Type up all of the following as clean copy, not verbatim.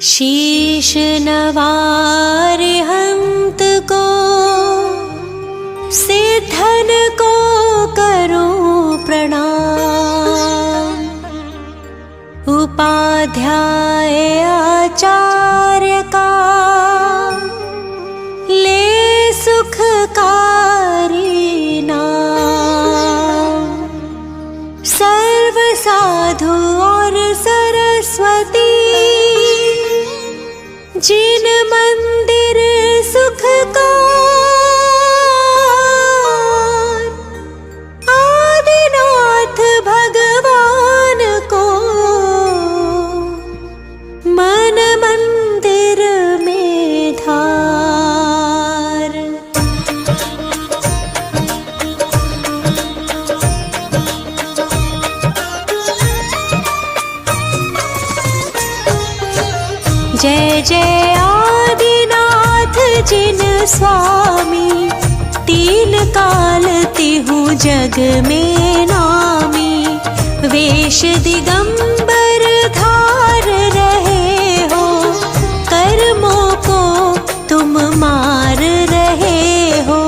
शीश नवारिहंत को सिद्धन को करूं प्रणाम। उपाध्याय आचार्य का ले सुखकारी नाम। सर्व साधु और सरस्वती जिन मंदिर सुख का आदिनाथ भगवान को मन मंदिर में धार। जय जय आदिनाथ जिन स्वामी, तीन काल तिहु जग में नामी। वेश दिगंबर धार रहे हो, कर्मों को तुम मार रहे हो।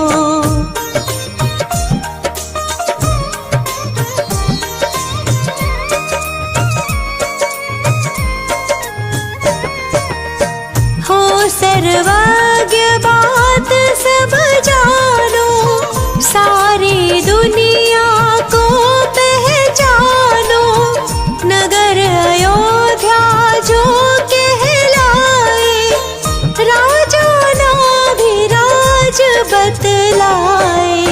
सर्वज्ञ बात सब जानो, सारी दुनिया को पहचानो। नगर अयोध्या जो कहलाए, राजा नाभिराज बतलाए।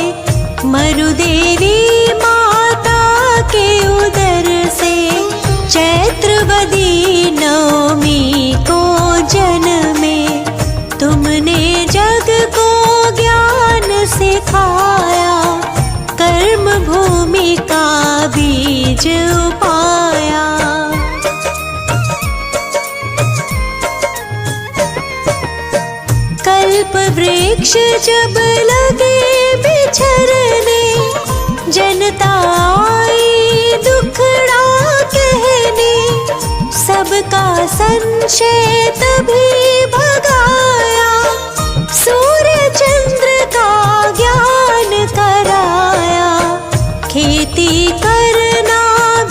मरुदेवी माता के उदर से चैत्रवदी नवमी को जन्मे। तुमने जग को ज्ञान सिखाया, कर्म भूमि का बीज उपाया। कल्प वृक्ष जब लगे बिछरने, जनता आई दुखड़ा कहने। सबका संशय तभी भगाया, सूर्य चंद्र का ज्ञान कराया। खेती करना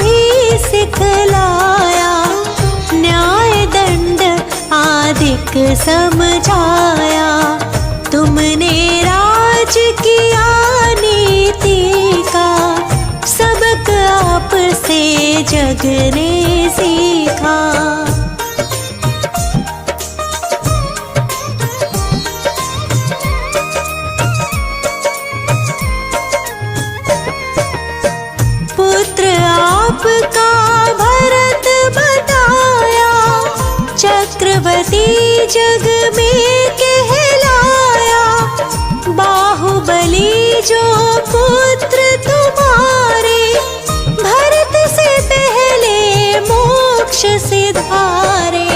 भी सिखलाया, न्याय दंड आदिक समझाया। तुमने राज किया नीति का, सबक आप से जग ने सीखा। पुत्र आपका भरत बताया, चक्रवर्ती जग में कहलाया। बाहुबली जो पुत्र तुम्हारे, भरत से पहले मोक्ष सिधारे।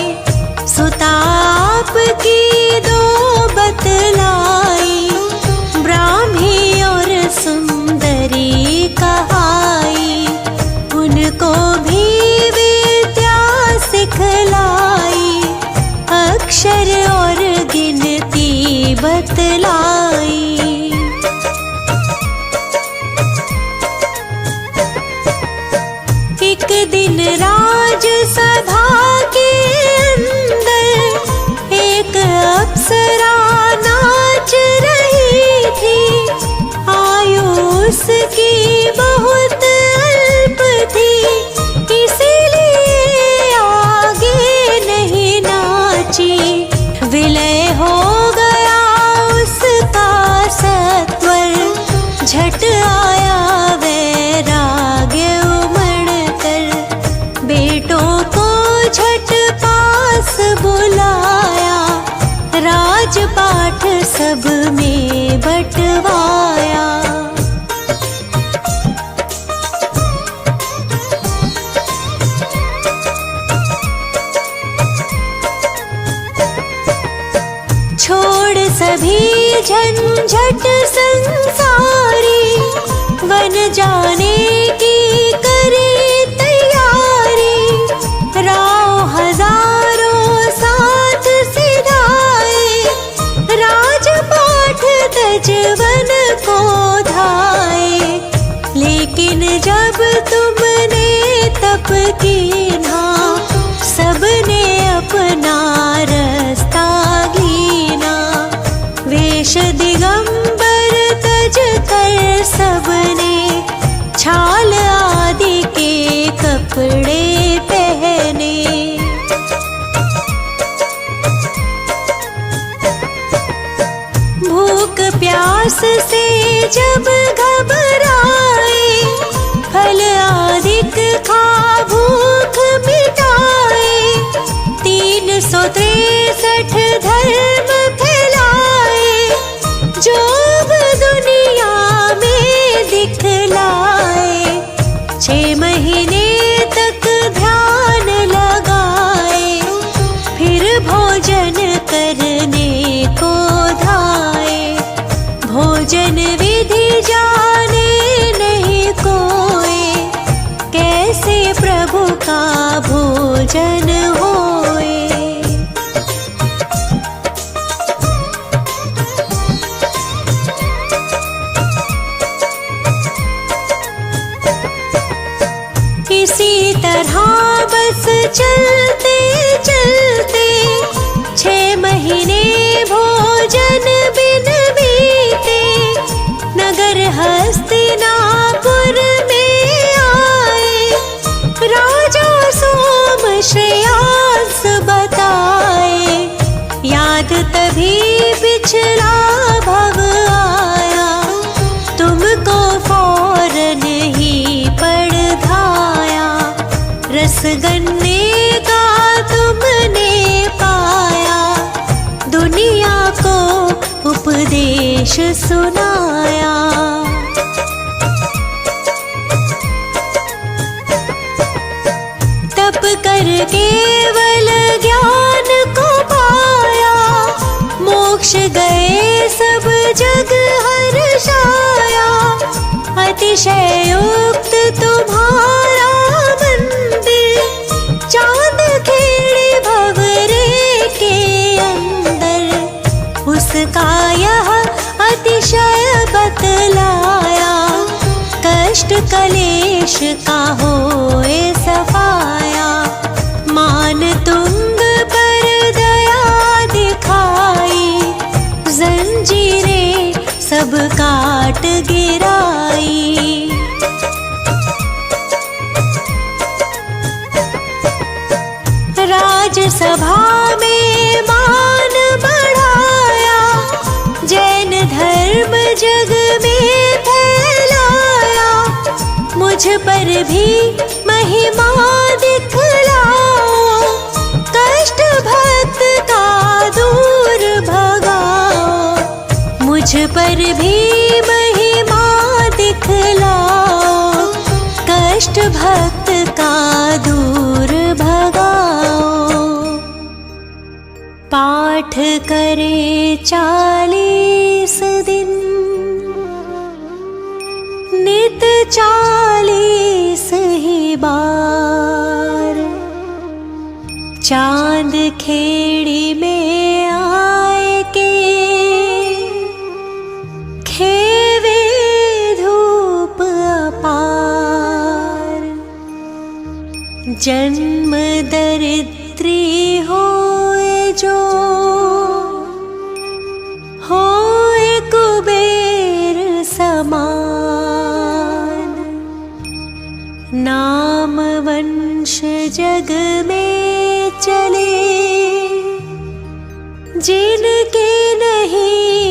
सुता आपकी दो बतलाई, ब्राह्मी और सुंदरी कहाई। उनको भी विद्या सिखलाई, अक्षर और गिनती बतलाई। एक दिन राज सभा के अंदर एक अप्सरा नाच रही थी। आयु उसकी बहुत अल्प थी, इसीलिए आगे नहीं नाची। विलय हो गया उसका सत्वर, झट आया वैराग्य उमड़ कर। बेटों को झट पास बुलाया, राजपाठ सब में बंटवाया। छोड़ सभी झंझट संसारी, वन जाने की करे तैयारी। राव हजारों अपना रास्ता लीना। वेश दिगंबर तज कर सबने छाल आदि के कपड़े पहने। भूख प्यास से जब घबराए, फल आदिक खा भूख मिटाए। 363 धर्म फैलाए, जो अब दुनिया में दिखलाए। 6 महीने तक ध्यान लगाए, फिर भोजन करने को धाए। भोजन विधि जाने नहीं कोई, कैसे प्रभु का भोजन होए। इसी तरह बस चलते चलते 6 महीने भोजन बिन बीते। नगर हस्तिनापुर में आए, राजा सोम श्रेयांस बताए। याद तभी पिछला भव आया, तुमको फौरन ही पड़ धाया। रस गन्ने का तुमने पाया, दुनिया को उपदेश सुनाया। तप कर केवल ज्ञान को पाया, मोक्ष गए सब जग हर्षाया। अतिशय युक्त तुम्हारा मंदिर, चांद खेड़ी भंवरे के अंदर। उसका यह अतिशय बतलाया, कष्ट कलेश का होए सफाया। मान तुंग पर दया दिखाई, जंजीरें सब काट गिराई। राजसभा में मान बढ़ाया, जैन धर्म जग में फैलाया। मुझ पर भी महिमा दिखलाओ, कष्ट भक्त का दूर भगाओ। मुझ पर भी महिमा दिखलाओ, कष्ट भक्त का दूर भगाओ। पाठ करे 40 दिन, नित 40 ही बार। चांद खेड़ी में आए के, खेवे धूप अपार। जन्म दरिद्री होए जो, होए कुबेर समान। नाम वंश जग में चले, जिनके नहीं